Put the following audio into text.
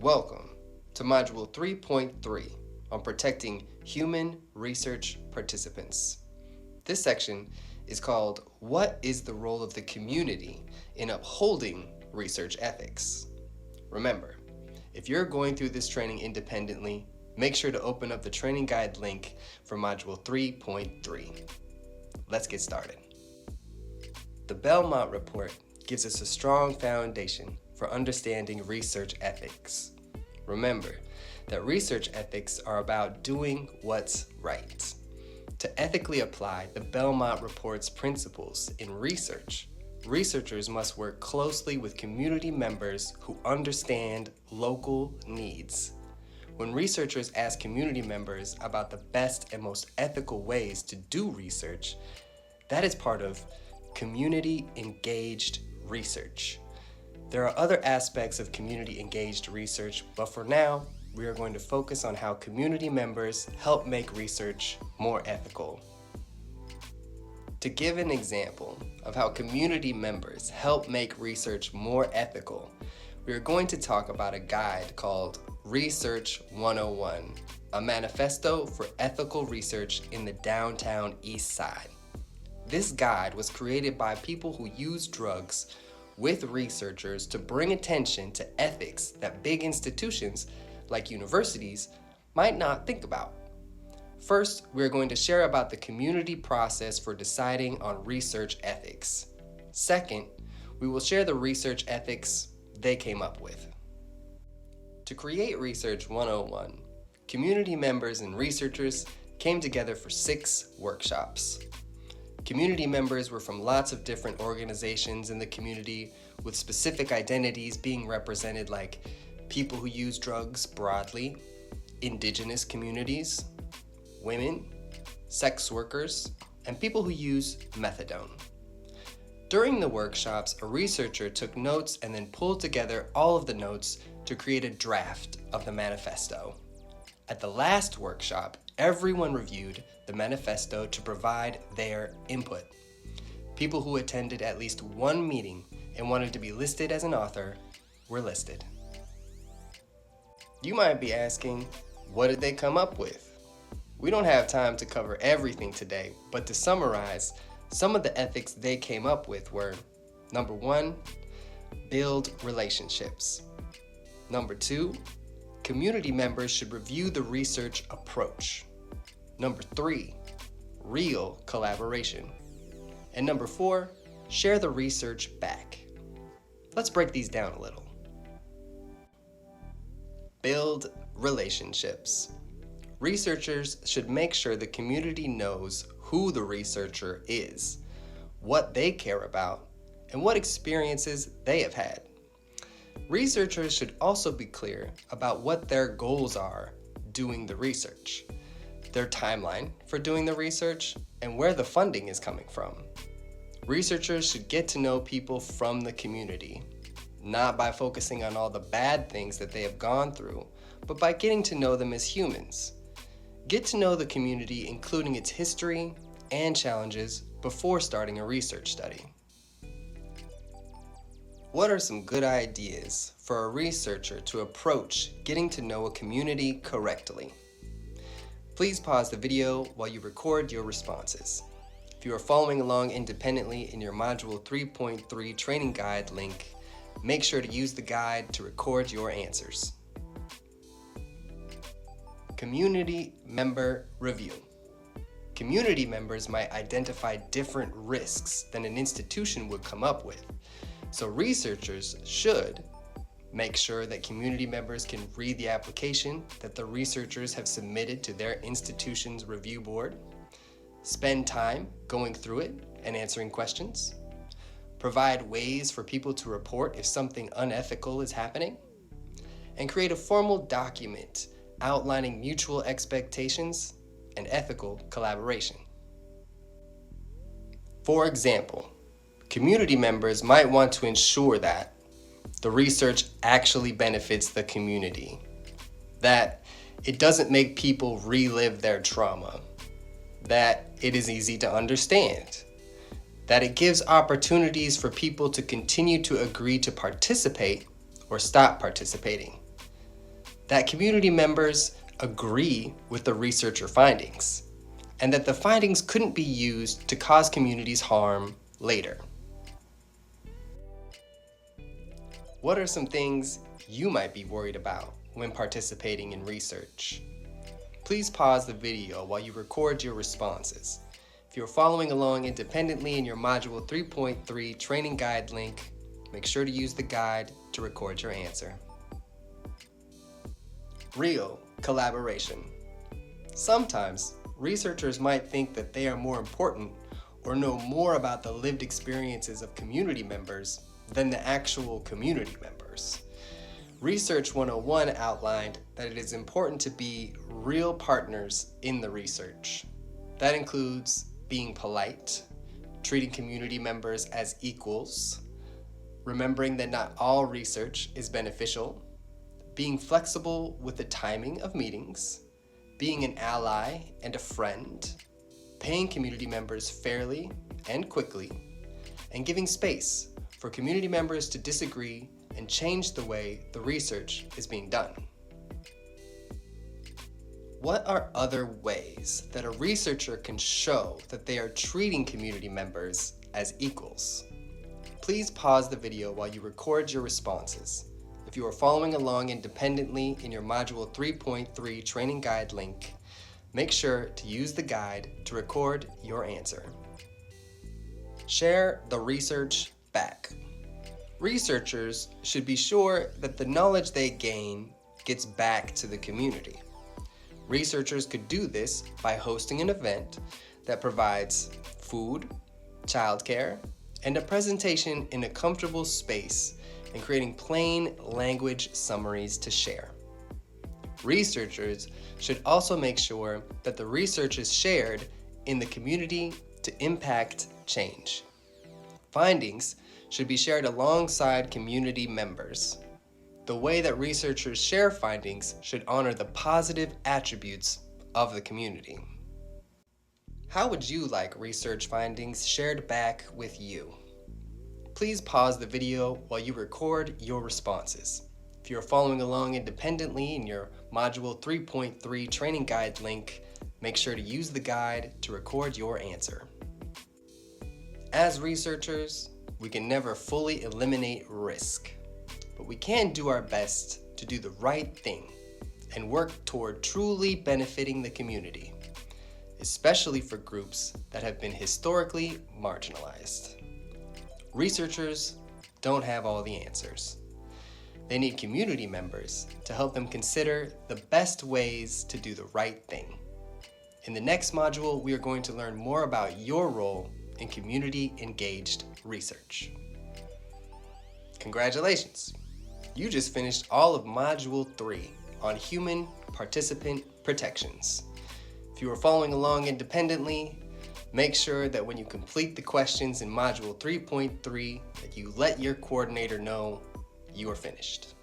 Welcome to Module 3.3 on protecting human research participants. This section is called What is the Role of the Community in Upholding Research Ethics? Remember, if you're going through this training independently, make sure to open up the training guide link for Module 3.3. Let's get started. The Belmont Report gives us a strong foundation for understanding research ethics. Remember that research ethics are about doing what's right. To ethically apply the Belmont Report's principles in research, researchers must work closely with community members who understand local needs. When researchers ask community members about the best and most ethical ways to do research, that is part of community-engaged research. There are other aspects of community-engaged research, but for now, we are going to focus on how community members help make research more ethical. To give an example of how community members help make research more ethical, we are going to talk about a guide called Research 101, a manifesto for ethical research in the downtown East Side. This guide was created by people who use drugs with researchers to bring attention to ethics that big institutions like universities might not think about. First, we're going to share about the community process for deciding on research ethics. Second, we will share the research ethics they came up with. To create Research 101, community members and researchers came together for 6 workshops. Community members were from lots of different organizations in the community with specific identities being represented, like people who use drugs broadly, indigenous communities, women, sex workers, and people who use methadone. During the workshops, a researcher took notes and then pulled together all of the notes to create a draft of the manifesto. At the last workshop, everyone reviewed the manifesto to provide their input. People who attended at least one meeting and wanted to be listed as an author were listed. You might be asking, what did they come up with? We don't have time to cover everything today, but to summarize, some of the ethics they came up with were: number 1, build relationships. Number 2, community members should review the research approach. Number 3, real collaboration. And number 4, share the research back. Let's break these down a little. Build relationships. Researchers should make sure the community knows who the researcher is, what they care about, and what experiences they have had. Researchers should also be clear about what their goals are doing the research, their timeline for doing the research, and where the funding is coming from. Researchers should get to know people from the community, not by focusing on all the bad things that they have gone through, but by getting to know them as humans. Get to know the community, including its history and challenges, before starting a research study. What are some good ideas for a researcher to approach getting to know a community correctly? Please pause the video while you record your responses. If you are following along independently in your Module 3.3 training guide link, make sure to use the guide to record your answers. Community member review. Community members might identify different risks than an institution would come up with, so researchers should make sure that community members can read the application that the researchers have submitted to their institution's review board, spend time going through it and answering questions, provide ways for people to report if something unethical is happening, and create a formal document outlining mutual expectations and ethical collaboration. For example, community members might want to ensure that the research actually benefits the community, that it doesn't make people relive their trauma, that it is easy to understand, that it gives opportunities for people to continue to agree to participate or stop participating, that community members agree with the researcher findings, and that the findings couldn't be used to cause communities harm later. What are some things you might be worried about when participating in research? Please pause the video while you record your responses. If you're following along independently in your Module 3.3 training guide link, make sure to use the guide to record your answer. Real collaboration. Sometimes researchers might think that they are more important or know more about the lived experiences of community members than the actual community members. Research 101 outlined that it is important to be real partners in the research. That includes being polite, treating community members as equals, remembering that not all research is beneficial, being flexible with the timing of meetings, being an ally and a friend, paying community members fairly and quickly, and giving space for community members to disagree and change the way the research is being done. What are other ways that a researcher can show that they are treating community members as equals? Please pause the video while you record your responses. If you are following along independently in your Module 3.3 training guide link, make sure to use the guide to record your answer. Share the research back. Researchers should be sure that the knowledge they gain gets back to the community. Researchers could do this by hosting an event that provides food, childcare, and a presentation in a comfortable space, and creating plain language summaries to share. Researchers should also make sure that the research is shared in the community to impact change. Findings should be shared alongside community members. The way that researchers share findings should honor the positive attributes of the community. How would you like research findings shared back with you? Please pause the video while you record your responses. If you're following along independently in your Module 3.3 training guide link, make sure to use the guide to record your answer. As researchers, we can never fully eliminate risk, but we can do our best to do the right thing and work toward truly benefiting the community, especially for groups that have been historically marginalized. Researchers don't have all the answers. They need community members to help them consider the best ways to do the right thing. In the next module, we are going to learn more about your role in community-engaged research. Congratulations! You just finished all of Module 3 on human participant protections. If you are following along independently, make sure that when you complete the questions in Module 3.3 that you let your coordinator know you are finished.